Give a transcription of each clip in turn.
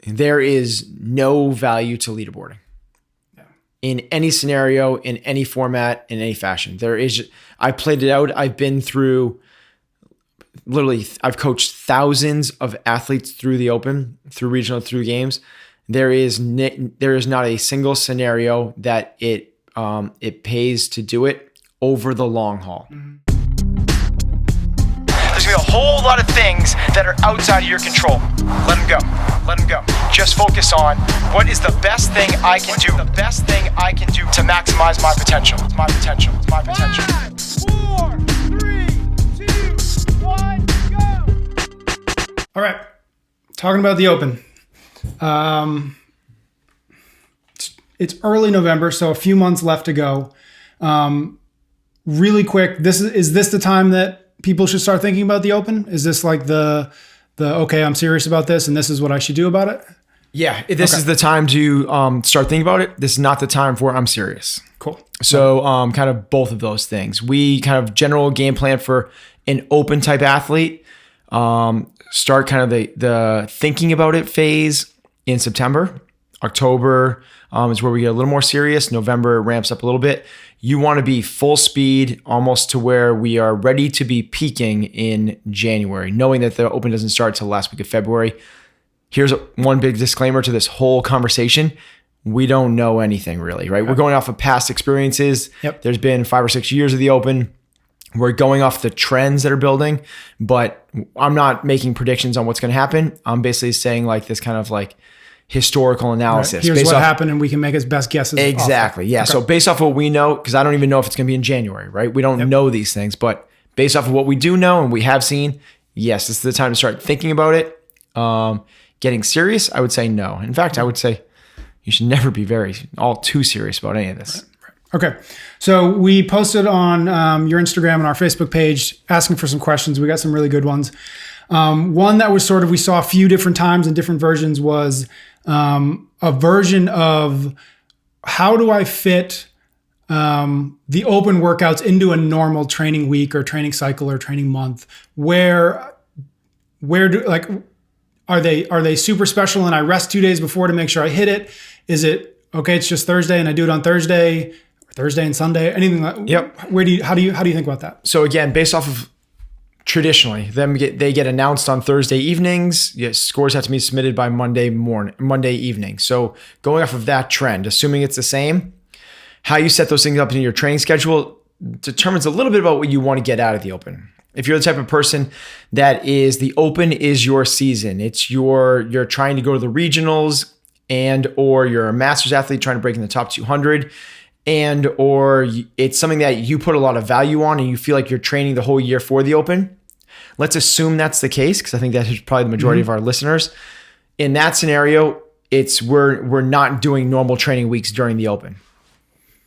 there is no value to leaderboarding in any scenario, in any format, in any fashion. I played it out. I've been through I've coached thousands of athletes through the Open, through regional, through games. There is not a single scenario that it pays to do it over the long haul. Mm-hmm. There's gonna be a whole lot of things that are outside of your control. Let them go. Let them go. Just focus on what is the best thing I can do. The best thing I can do to maximize my potential. It's my potential. It's my potential. 5, 4, 3, 2, 1, go. All right. Talking about the Open. It's early November, so a few months left to go. Really quick, is this the time that people should start thinking about the Open? Is this like the okay, I'm serious about this and this is what I should do about it? Yeah, this is the time to start thinking about it. This is not the time for I'm serious. Cool. So kind of both of those things. We kind of general game plan for an Open type athlete. Start kind of the thinking about it phase in September. October is where we get a little more serious. November ramps up a little bit. You want to be full speed almost to where we are ready to be peaking in January, knowing that the Open doesn't start till last week of February. Here's one big disclaimer to this whole conversation. We don't know anything really, right? Okay. We're going off of past experiences. Yep. There's been 5 or 6 years of the Open. We're going off the trends that are building, but I'm not making predictions on what's going to happen. I'm basically saying like this kind of like historical analysis. Right. Here's what happened and we can make as best guesses. Exactly. Yeah. Okay. So based off of what we know, because I don't even know if it's going to be in January, right? We don't know these things, but based off of what we do know and we have seen, yes, this is the time to start thinking about it. Getting serious, I would say no. In fact, I would say you should never be all too serious about any of this. Right. Okay. So we posted on your Instagram and our Facebook page asking for some questions. We got some really good ones. One that was we saw a few different times and different versions was a version of how do I fit the Open workouts into a normal training week or training cycle or training month? Where do are they super special and I rest 2 days before to make sure I hit it? Is it okay? It's just Thursday and I do it on Thursday and Sunday. Anything like yep. How do you think about that? So again, based off of traditionally, they get announced on Thursday evenings. Yes, scores have to be submitted by Monday evening. So going off of that trend, assuming it's the same, how you set those things up in your training schedule determines a little bit about what you want to get out of the Open. If you're the type of person that is the Open is your season, you're trying to go to the regionals or you're a masters athlete trying to break in the top 200 or it's something that you put a lot of value on and you feel like you're training the whole year for the Open. Let's assume that's the case because I think that is probably the majority of our listeners. In that scenario, we're not doing normal training weeks during the Open.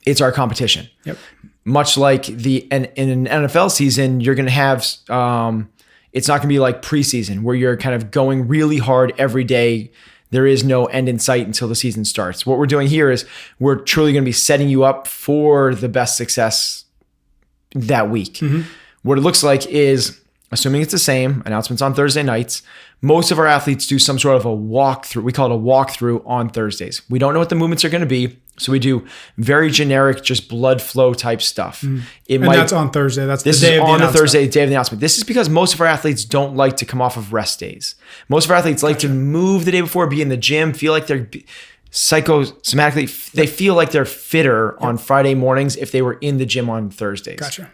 It's our competition. Yep. Much like in an NFL season, you're going to have, it's not going to be like preseason where you're kind of going really hard every day. There is no end in sight until the season starts. What we're doing here is we're truly going to be setting you up for the best success that week. Mm-hmm. What it looks like is, assuming it's the same, announcements on Thursday nights, most of our athletes do some sort of a walkthrough. We call it a walkthrough on Thursdays. We don't know what the movements are going to be. So we do very generic, just blood flow type stuff. That's on Thursday. That's the day of the announcement. This is on the Thursday, day of the announcement. This is because most of our athletes don't like to come off of rest days. Most of our athletes like to move the day before, be in the gym, feel like they're psychosomatically, they feel like they're fitter on Friday mornings if they were in the gym on Thursdays. Gotcha.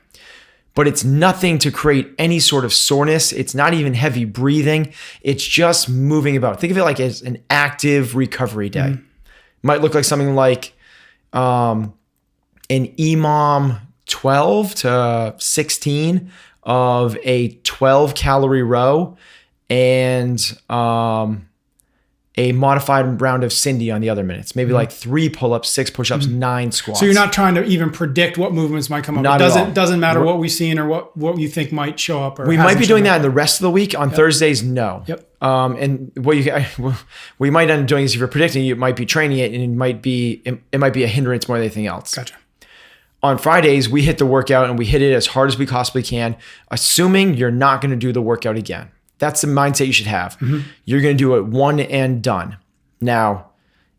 But it's nothing to create any sort of soreness. It's not even heavy breathing. It's just moving about. Think of it like as an active recovery day. Mm-hmm. Might look like something like an EMOM 12 to 16 of a 12 calorie row and a modified round of Cindy on the other minutes. Maybe like 3 pull-ups, 6 push-ups, 9 squats. So you're not trying to even predict what movements might come up. Not it doesn't matter what we've seen or what you think might show up. Or we might be doing that in the rest of the week. On Thursdays, no. Yep. And we might end up doing is if you're predicting, you might be training it, and it might be a hindrance more than anything else. Gotcha. On Fridays, we hit the workout and we hit it as hard as we possibly can, assuming you're not going to do the workout again. That's the mindset you should have. Mm-hmm. You're going to do it one and done. Now,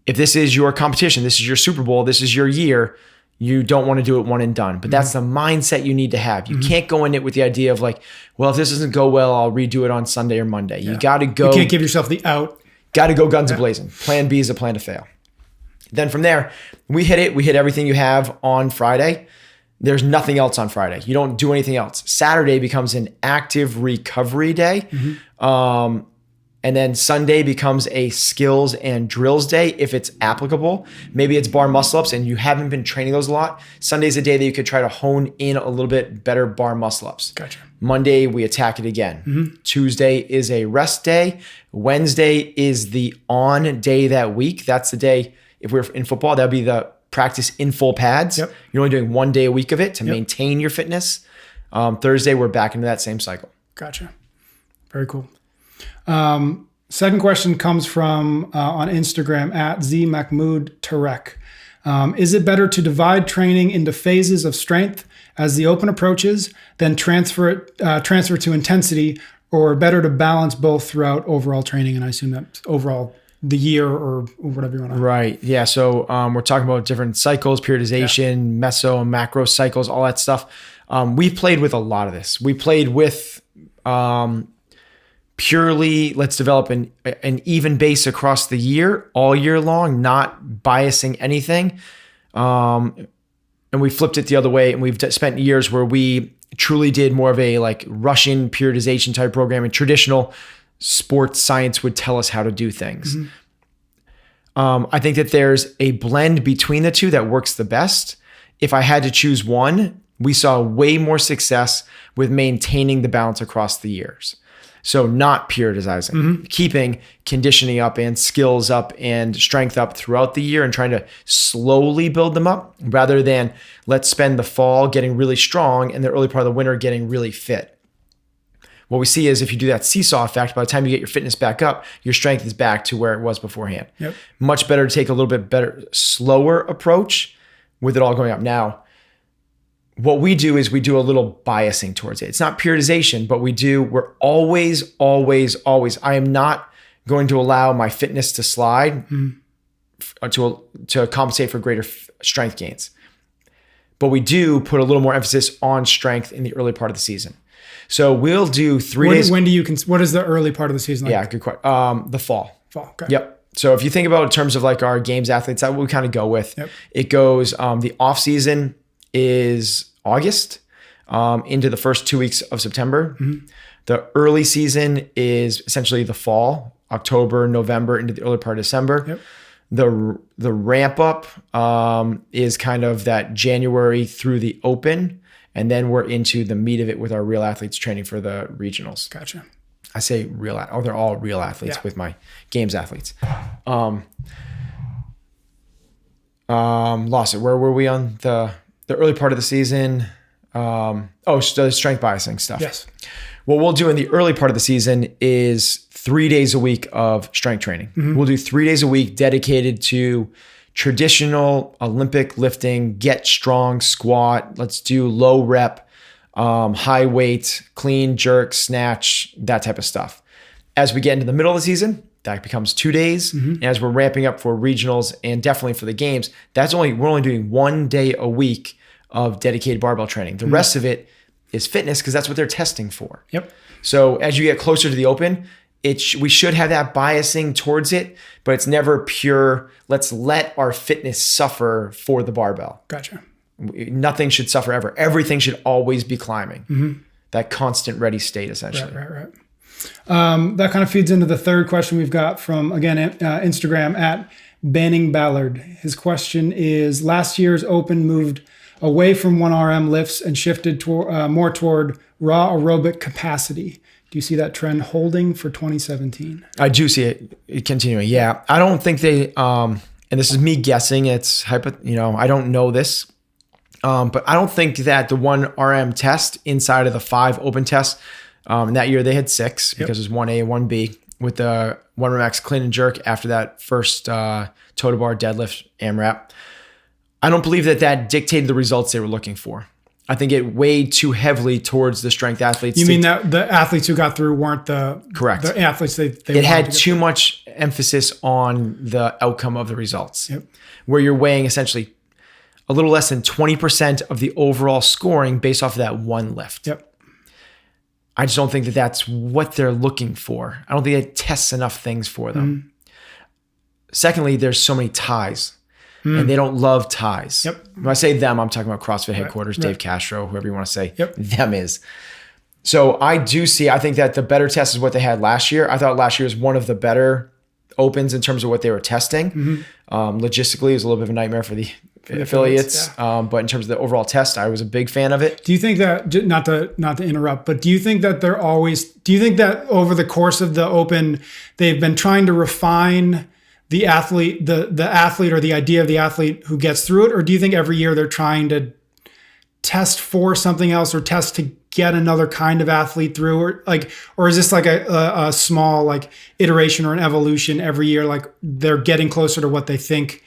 if this is your competition, this is your Super Bowl, this is your year, you don't want to do it one and done. But that's the mindset you need to have. You can't go in it with the idea of like, well, if this doesn't go well, I'll redo it on Sunday or Monday. You got to go. You can't give yourself the out. Got to go guns a-blazing. Plan B is a plan to fail. Then from there, we hit it. We hit everything you have on Friday. There's nothing else on Friday. You don't do anything else. Saturday becomes an active recovery day. And then Sunday becomes a skills and drills day if it's applicable. Maybe it's bar muscle ups and you haven't been training those a lot. Sunday's a day that you could try to hone in a little bit better bar muscle ups. Gotcha. Monday, we attack it again. Tuesday is a rest day. Wednesday is the on day that week. That's the day, if we're in football, that'd be the practice in full pads. Yep. You're only doing 1 day a week of it to maintain your fitness. Thursday, we're back into that same cycle. Gotcha. Very cool. Second question comes from on Instagram at @ZMahmoodTarek. Is it better to divide training into phases of strength as the open approaches, then transfer to intensity, or better to balance both throughout overall training? And I assume that's overall the year or whatever you want to. Right. Yeah. So we're talking about different cycles, periodization, meso and macro cycles, all that stuff. We played with a lot of this. We played with purely, let's develop an even base across the year, all year long, not biasing anything. And we flipped it the other way. And we've spent years where we truly did more of a like Russian periodization type program, and traditional sports science would tell us how to do things. I think that there's a blend between the two that works the best. If I had to choose one, we saw way more success with maintaining the balance across the years. So not periodizing, keeping conditioning up and skills up and strength up throughout the year and trying to slowly build them up rather than let's spend the fall getting really strong and the early part of the winter getting really fit. What we see is if you do that seesaw effect, by the time you get your fitness back up, your strength is back to where it was beforehand. Yep. Much better to take a little bit better, slower approach with it all going up. Now, what we do is we do a little biasing towards it. It's not periodization, but we're always, I am not going to allow my fitness to slide to compensate for greater strength gains. But we do put a little more emphasis on strength in the early part of the season. So we'll do 3 days. When do you, what is the early part of the season like? Yeah, good question. The fall. Fall, okay. Yep. So if you think about it in terms of like our games athletes, that's what we kind of go with. Yep. It goes, the off season is August into the first 2 weeks of September. The early season is essentially the fall, October, November into the early part of December. Yep. The ramp up is kind of that January through the open. And then we're into the meat of it with our real athletes training for the regionals. Gotcha. I say real, they're all real athletes with my games athletes. Lost it. Where were we on the early part of the season? So the strength biasing stuff. Yes. What we'll do in the early part of the season is 3 days a week of strength training. We'll do 3 days a week dedicated to traditional Olympic lifting, get strong, squat. Let's do low rep, high weight, clean, jerk, snatch, that type of stuff. As we get into the middle of the season, that becomes 2 days. And as we're ramping up for regionals and definitely for the games, we're only doing 1 day a week of dedicated barbell training. The rest of it is fitness because that's what they're testing for. Yep. So as you get closer to the open, we should have that biasing towards it, but it's never pure, let's let our fitness suffer for the barbell. Gotcha. Nothing should suffer ever. Everything should always be climbing. That constant ready state, essentially. Right. That kind of feeds into the third question we've got from, again, Instagram at Banning Ballard. His question is, last year's open moved away from 1RM lifts and shifted more toward raw aerobic capacity. Do you see that trend holding for 2017? I do see it continuing. Yeah. I don't think they, and this is me guessing, it's I don't know this, but I don't think that the 1RM test inside of the 5 open tests, that year they had 6 because it was 1A and 1B with the 1RM max clean and jerk after that first toe to bar deadlift AMRAP. I don't believe that dictated the results they were looking for. I think it weighed too heavily towards the strength athletes. You mean that the athletes who got through weren't correct? The athletes they it had too much emphasis on the outcome of the results, Yep. where you're weighing essentially a little less than 20% of the overall scoring based off of that one lift. Yep. I just don't think that that's what they're looking for. I don't think it tests enough things for them. Secondly, there's so many ties. And they don't love ties. Yep. When I say them, I'm talking about CrossFit headquarters, Right. Dave Castro, whoever you want to say Yep. them is. So I think that the better test is what they had last year. I thought last year was one of the better opens in terms of what they were testing. Logistically, it was a little bit of a nightmare for the affiliates. But in terms of the overall test, I was a big fan of it. Do you think that, not to interrupt, but do you think that do you think that over the course of the Open, they've been trying to refine the athlete, the athlete, or the idea of the athlete who gets through it? Or do you think every year they're trying to test for something else, or test to get another kind of athlete through, or is this like a small like iteration or an evolution every year? Like they're getting closer to what they think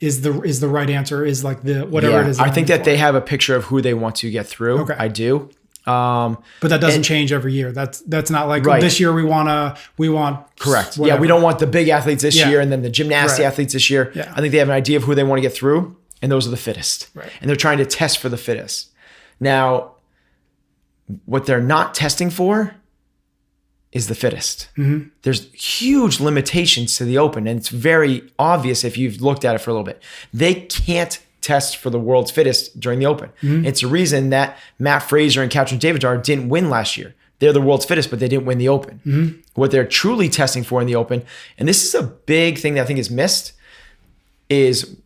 is the right answer, is like the whatever it is. I think that they have a picture of who they want to get through. Okay. I do. But that doesn't change every year. That's not like, Right. this year we want Correct. whatever. Yeah, we don't want the big athletes this year and then the gymnastic Right. athletes this year. Yeah. I think they have an idea of who they want to get through, and those are the fittest. Right. And they're trying to test for the fittest. Now, what they're not testing for is the fittest. There's huge limitations to the Open, and it's very obvious if you've looked at it for a little bit. They can't test for the world's fittest during the Open. It's a reason that Matt Fraser and Katrin Davidar didn't win last year. They're the world's fittest, but they didn't win the Open. What they're truly testing for in the Open, and this is a big thing that I think is missed, is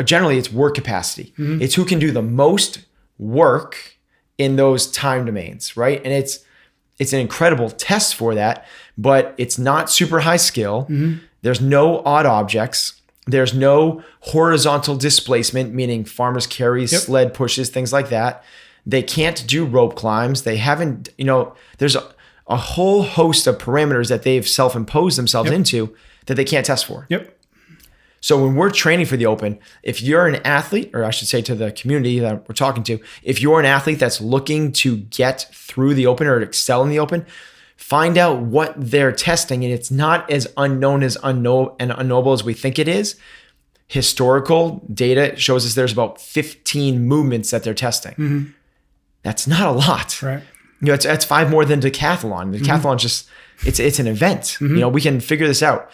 generally it's work capacity. It's who can do the most work in those time domains, right? And it's an incredible test for that, but it's not super high skill. There's no odd objects. There's no horizontal displacement, meaning farmers carries, sled pushes, things like that. They can't do rope climbs. They haven't, there's a whole host of parameters that they've self-imposed themselves into that they can't test for. So when we're training for the Open, if you're an athlete, or I should say to the community that we're talking to, if you're an athlete that's looking to get through the Open or to excel in the Open, find out what they're testing. And it's not as unknown and unknowable as we think it is. Historical data shows us there's about 15 movements that they're testing. That's not a lot. Right. It's 5 more than decathlon. The decathlon just, it's an event. We can figure this out.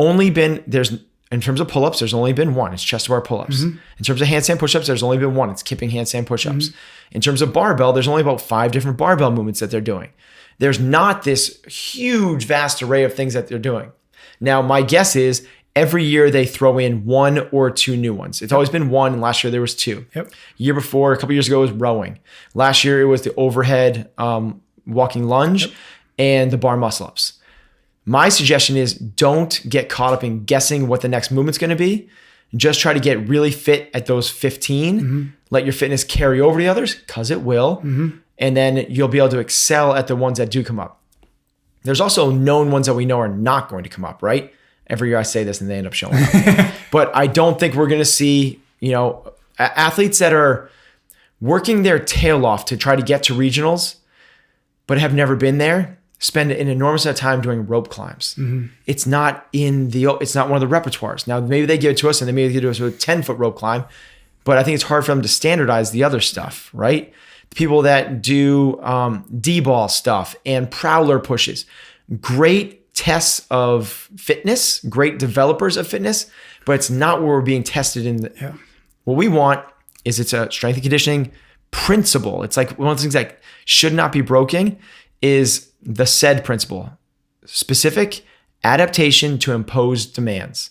In terms of pull-ups, there's only been one. It's chest to bar pull-ups. In terms of handstand push-ups, there's only been one. It's kipping handstand push-ups. In terms of barbell, there's only about 5 different barbell movements that they're doing. There's not this huge, vast array of things that they're doing. Now, my guess is every year they throw in 1 or 2 new ones. It's always been 1, and last year there was 2. Year before, a couple years ago, it was rowing. Last year, it was the overhead walking lunge and the bar muscle-ups. My suggestion is don't get caught up in guessing what the next movement's going to be. Just try to get really fit at those 15. Let your fitness carry over to the others, because it will. And then you'll be able to excel at the ones that do come up. There's also known ones that we know are not going to come up, right? Every year I say this and they end up showing up. But I don't think we're going to see, athletes that are working their tail off to try to get to regionals, but have never been there, spend an enormous amount of time doing rope climbs. It's not it's not one of the repertoires. Now, maybe they give it to us and they maybe give it to us with a 10-foot rope climb, but I think it's hard for them to standardize the other stuff, right? The people that do D-ball stuff and prowler pushes, great tests of fitness, great developers of fitness, but it's not where we're being tested in. What we want is it's a strength and conditioning principle. It's like one of the things that should not be broken is the SAID principle, specific adaptation to imposed demands.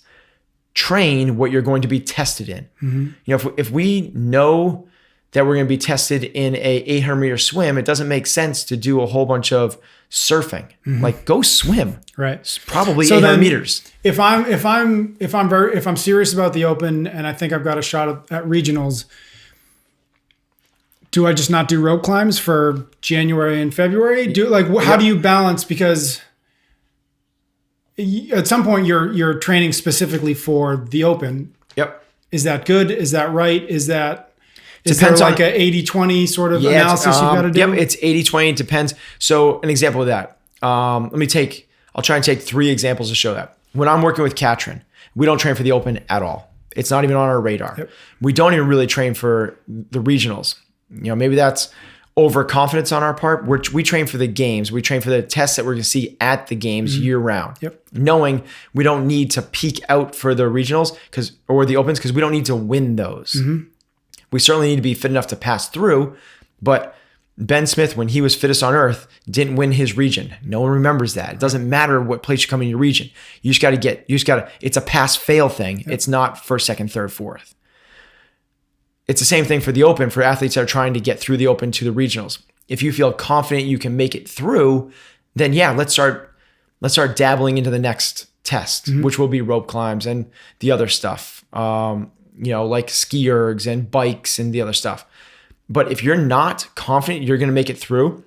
Train what you're going to be tested in. If we know that we're going to be tested in a 800-meter swim, it doesn't make sense to do a whole bunch of surfing. Like, go swim. Right. It's probably 800 meters. If I'm serious about the Open and I think I've got a shot at regionals, do I just not do rope climbs for January and February? How do you balance? Because at some point you're training specifically for the Open. Is that good? Is that right? Is Depends there on- like a 80-20 sort of it's, analysis you've got to do? Yep, it's 80-20. It depends. So an example of that. I'll try and take 3 examples to show that. When I'm working with Katrin, we don't train for the open at all. It's not even on our radar. Yep. We don't even really train for the regionals. Maybe that's overconfidence on our part. We train for the games. We train for the tests that we're going to see at the games year round. Yep. Knowing we don't need to peak out for the regionals or the opens because we don't need to win those. We certainly need to be fit enough to pass through, but Ben Smith, when he was fittest on earth, didn't win his region. No one remembers that. It doesn't matter what place you come in your region. You just got to, it's a pass fail thing. Yep. It's not first, second, third, fourth. It's the same thing for the open for athletes that are trying to get through the open to the regionals. If you feel confident you can make it through, then yeah, let's start dabbling into the next test, which will be rope climbs and the other stuff. Like ski ergs and bikes and the other stuff. But if you're not confident you're going to make it through,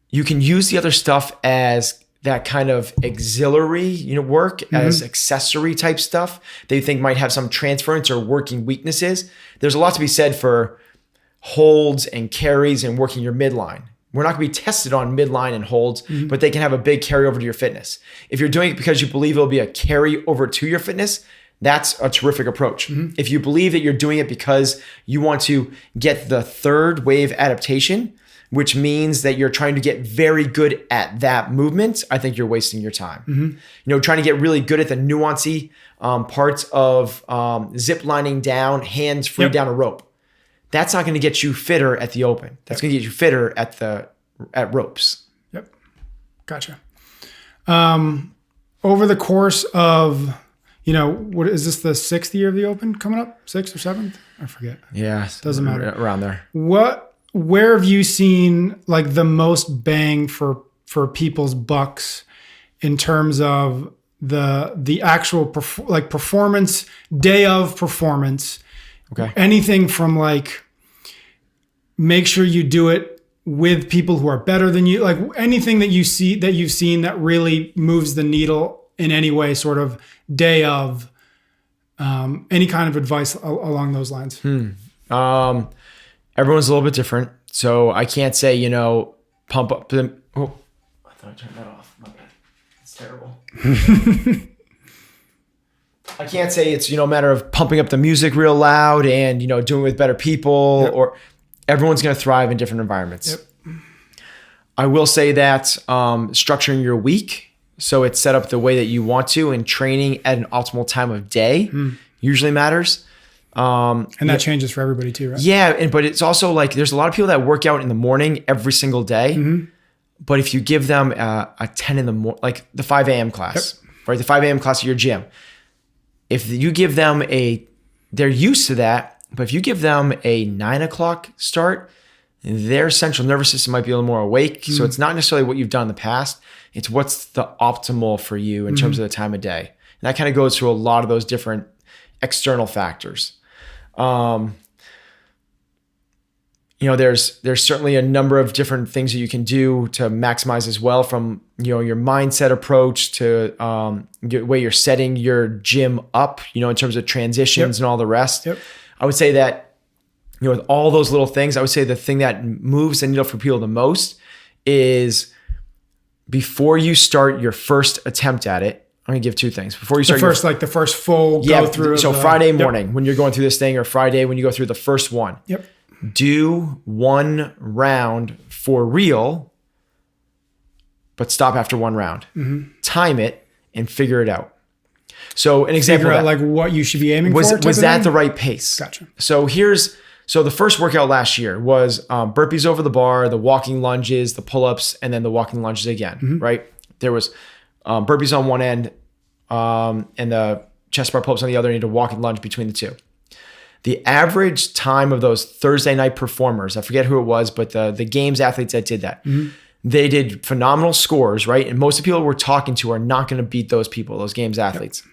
you can use the other stuff as that kind of auxiliary, work, as accessory type stuff that you think might have some transference or working weaknesses. There's a lot to be said for holds and carries and working your midline. We're not going to be tested on midline and holds, but they can have a big carryover to your fitness. If you're doing it because you believe it'll be a carry over to your fitness, that's a terrific approach. If you believe that you're doing it because you want to get the third wave adaptation, which means that you're trying to get very good at that movement, I think you're wasting your time. Trying to get really good at the nuancy parts of zip lining down, hands free down a rope. That's not going to get you fitter at the open. That's going to get you fitter at ropes. Yep. Gotcha. Over the course of, what is this, the 6th year of the open coming up? 6th or 7th? I forget. Yeah. Doesn't matter. Around there. Where have you seen like the most bang for people's bucks in terms of the actual performance, day of performance? Okay. Anything from like, make sure you do it with people who are better than you, like anything that you've seen that really moves the needle in any way, sort of day of, any kind of advice along those lines. Everyone's a little bit different. So I can't say, pump up them. Oh, I thought I turned that off. My bad. It's terrible. I can't say it's, a matter of pumping up the music real loud and, doing it with better people, or everyone's going to thrive in different environments. Yep. I will say that structuring your week so it's set up the way that you want to, and training at an optimal time of day usually matters. And that changes for everybody too, right? Yeah. But it's also like, there's a lot of people that work out in the morning every single day. But if you give them a 10 in the morning, like the 5 a.m. class, right? The 5 a.m. class at your gym, if you give them they're used to that, but if you give them a 9 o'clock start, their central nervous system might be a little more awake. So it's not necessarily what you've done in the past. It's what's the optimal for you in terms of the time of day. And that kind of goes through a lot of those different external factors. There's certainly a number of different things that you can do to maximize as well, from, your mindset approach to the way you're setting your gym up, in terms of transitions and all the rest. I would say that, with all those little things, I would say the thing that moves the needle for people the most is before you start your first attempt at it. I'm going to give 2 things. Before you start the first full go through. So Friday morning when you're going through this thing, or Friday when you go through the first one. Do 1 round for real, but stop after 1 round. Time it and figure it out. So an example figure out like what you should be aiming for. Was that the right pace? Gotcha. So the first workout last year was burpees over the bar, the walking lunges, the pull-ups, and then the walking lunges again, right? There was burpees on one end and the chest bar pull-ups on the other, and a walking lunge between the 2. The average time of those Thursday night performers, I forget who it was, but the games athletes that did that, they did phenomenal scores, right? And most of the people we're talking to are not going to beat those people, those games athletes.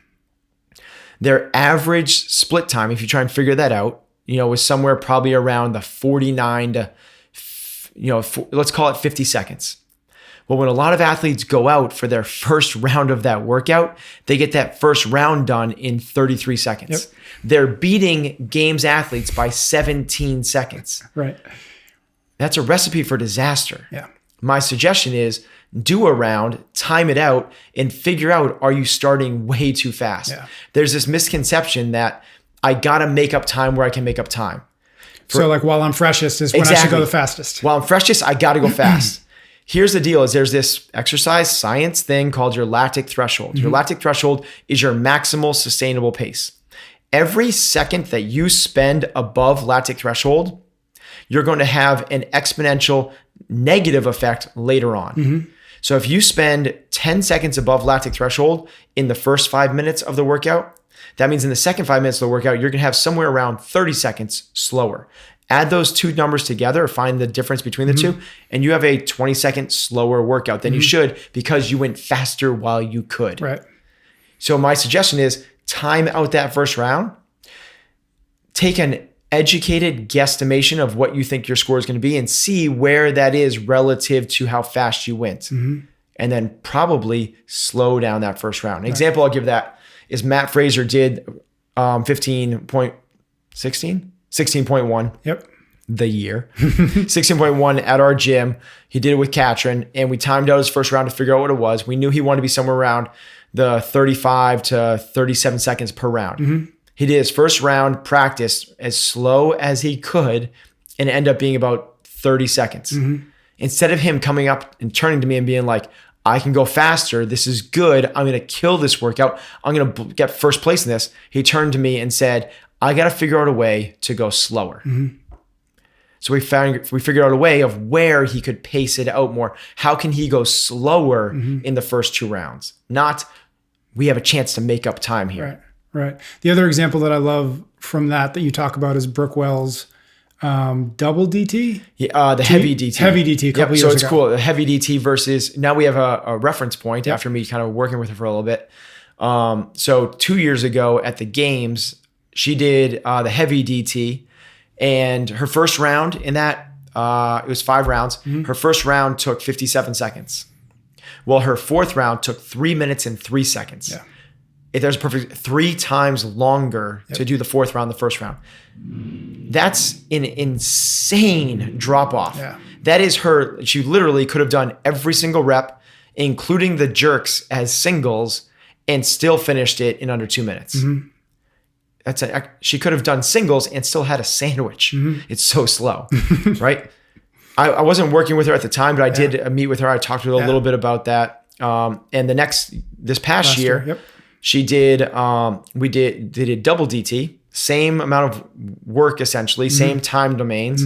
Their average split time, if you try and figure that out, was somewhere probably around the 49 to, let's call it 50 seconds. Well, when a lot of athletes go out for their first round of that workout, they get that first round done in 33 seconds. Yep. They're beating games athletes by 17 seconds. Right. That's a recipe for disaster. Yeah. My suggestion is do a round, time it out, and figure out, are you starting way too fast? Yeah. There's this misconception that I got to make up time where I can make up time. So like while I'm freshest is when I should go the fastest. While I'm freshest, I got to go fast. Here's the deal is there's this exercise science thing called your lactic threshold. Your lactic threshold is your maximal sustainable pace. Every second that you spend above lactic threshold, you're going to have an exponential negative effect later on. So if you spend 10 seconds above lactic threshold in the first 5 minutes of the workout, that means in the second 5 minutes of the workout, you're going to have somewhere around 30 seconds slower. Add those two numbers together, find the difference between the two, and you have a 20-second slower workout than you should because you went faster while you could. Right. So my suggestion is time out that first round, take an educated guesstimation of what you think your score is going to be and see where that is relative to how fast you went. And then probably slow down that first round. An example I'll give that is Matt Fraser did 16.1. Yep. The year. 16.1 at our gym. He did it with Katrin, and we timed out his first round to figure out what it was. We knew he wanted to be somewhere around the 35 to 37 seconds per round. He did his first round, practiced as slow as he could, and end up being about 30 seconds. Instead of him coming up and turning to me and being like, I can go faster. This is good. I'm going to kill this workout. I'm going to get first place in this. He turned to me and said, I got to figure out a way to go slower. So we figured out a way of where he could pace it out more. How can he go slower in the first two rounds? Not we have a chance to make up time here. Right. The other example that I love from that you talk about is Brooke Wells' double DT. Yeah, the heavy DT. Heavy DT. So it's cool. The heavy DT versus now we have a reference point after me kind of working with her for a little bit. So 2 years ago at the games, she did the heavy DT, and her first round in that it was 5 rounds. Her first round took 57 seconds. Well, her fourth round took 3 minutes and 3 seconds. Yeah. There's a perfect 3 times longer to do the fourth round, the first round. That's an insane drop off. Yeah. That is her. She literally could have done every single rep, including the jerks as singles, and still finished it in under 2 minutes. She could have done singles and still had a sandwich. It's so slow, right? I wasn't working with her at the time, but I did meet with her. I talked to her a little bit about that. And this past year, she did, we did a double DT, same amount of work essentially, same time domains.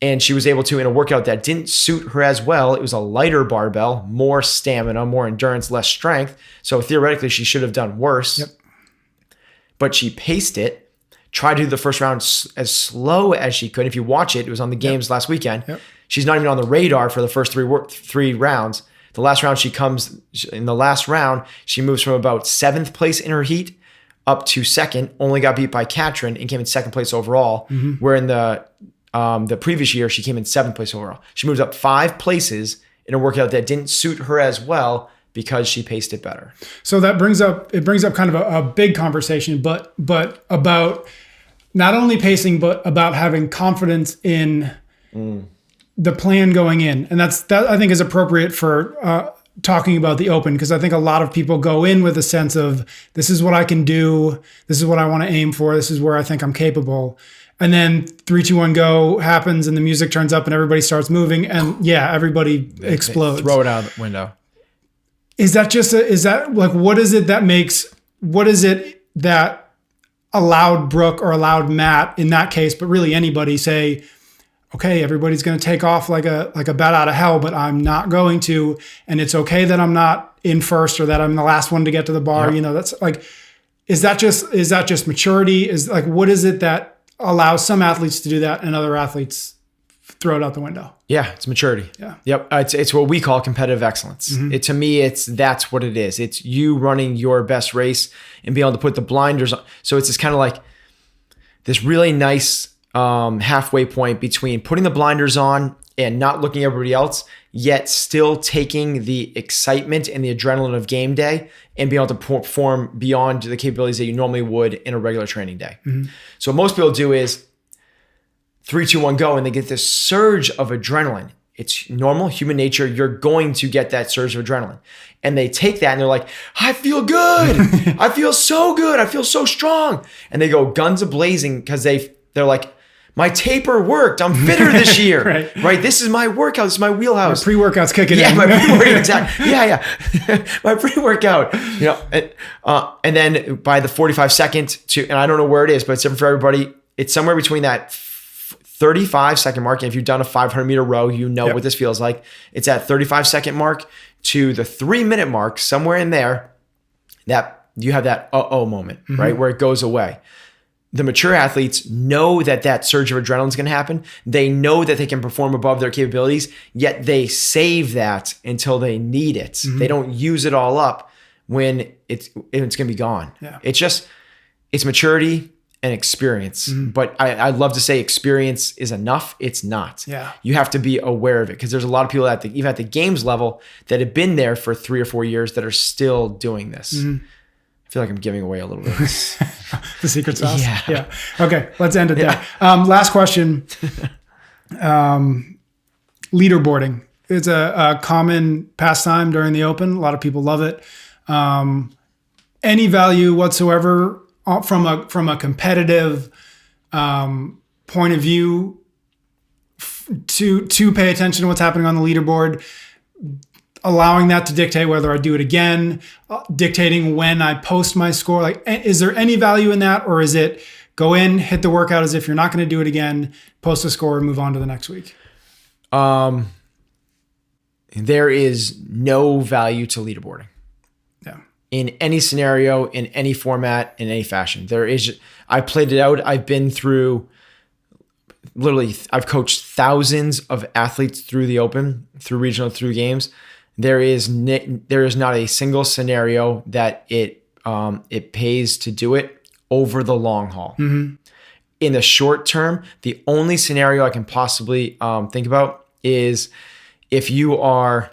And she was able to, in a workout that didn't suit her as well, it was a lighter barbell, more stamina, more endurance, less strength. So theoretically, she should have done worse. But she paced it, tried to do the first round as slow as she could. If you watch it, it was on the games last weekend. She's not even on the radar for the first three rounds. The last round she moves from about 7th place in her heat up to 2nd, only got beat by Katrin and came in 2nd place overall, where in the previous year, she came in 7th place overall. She moves up 5 places in a workout that didn't suit her as well because she paced it better. So that brings up kind of a big conversation, but about not only pacing, but about having confidence in the plan going in. And that I think is appropriate for talking about the open, because I think a lot of people go in with a sense of, this is what I can do. This is what I want to aim for. This is where I think I'm capable. And then 3, 2, 1, go happens and the music turns up and everybody starts moving and everybody explodes. They throw it out the window. Is that what is it that allowed Brooke or allowed Matt in that case, but really anybody, say, okay, everybody's going to take off like a bat out of hell, but I'm not going to, and it's okay that I'm not in first or that I'm the last one to get to the bar. That's like, is that just maturity? Is like, what is it that allows some athletes to do that and other athletes throw it out the window? Yeah, it's maturity. Yeah. Yep. It's what we call competitive excellence. To me, that's what it is. It's you running your best race and being able to put the blinders on. So it's just kind of like this really nice halfway point between putting the blinders on and not looking at everybody else, yet still taking the excitement and the adrenaline of game day and being able to perform beyond the capabilities that you normally would in a regular training day. So what most people do is 3, 2, 1, go, and they get this surge of adrenaline. It's normal, human nature. You're going to get that surge of adrenaline. And they take that and they're like, I feel good. I feel so good. I feel so strong. And they go guns a-blazing because they're like, my taper worked. I'm fitter this year. Right? This is my workout. This is my wheelhouse. Your pre-workout's kicking in. Yeah, my pre-workout. Exactly. Yeah. My pre-workout. And then by the 45-second and I don't know where it is, but it's different for everybody. It's somewhere between that 35-second mark. And if you've done a 500-meter row, you know what this feels like. It's at 35-second mark to the 3-minute mark, somewhere in there, that you have that moment, right? Where it goes away. The mature athletes know that surge of adrenaline is going to happen. They know that they can perform above their capabilities, yet they save that until they need it. They don't use it all up when it's going to be gone. Yeah. It's maturity and experience. But I'd love to say experience is enough. It's not. Yeah. You have to be aware of it because there's a lot of people even at the games level that have been there for 3 or 4 years that are still doing this. I feel like I'm giving away a little bit. The secret sauce. Yeah. Okay, let's end it there. Last question. Leaderboarding. It's a common pastime during the Open. A lot of people love it. Any value whatsoever from a competitive point of view to pay attention to what's happening on the leaderboard, allowing that to dictate whether I do it again, dictating when I post my score. Like, is there any value in that, or is it go in, hit the workout as if you're not going to do it again, post a score, and move on to the next week? There is no value to leaderboarding. Yeah. In any scenario, in any format, in any fashion. I played it out. I've been through, literally, I've coached thousands of athletes through the Open, through regional, through games. There is not a single scenario that it pays to do it over the long haul. In the short term, the only scenario I can possibly think about is if you are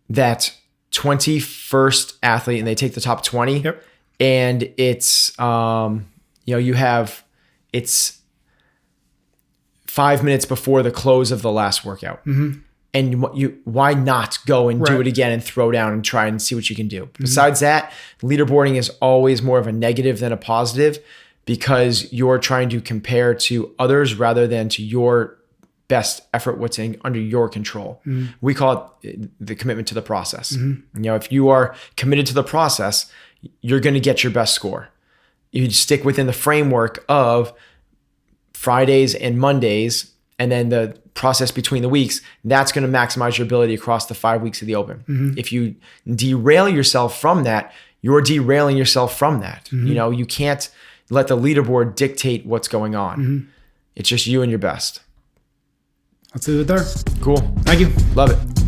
that 21st athlete and they take the top 20, and it's it's 5 minutes before the close of the last workout. And why not go and do it again and throw down and try and see what you can do? Besides that, leaderboarding is always more of a negative than a positive because you're trying to compare to others rather than to your best effort, what's under your control. We call it the commitment to the process. If you are committed to the process, you're going to get your best score. You stick within the framework of Fridays and Mondays, and then the process between the weeks, that's going to maximize your ability across the 5 weeks of the Open. If you derail yourself from that, you're derailing yourself from that. You can't let the leaderboard dictate what's going on. It's just you and your best. Let's leave it there. Cool. Thank you. Love it.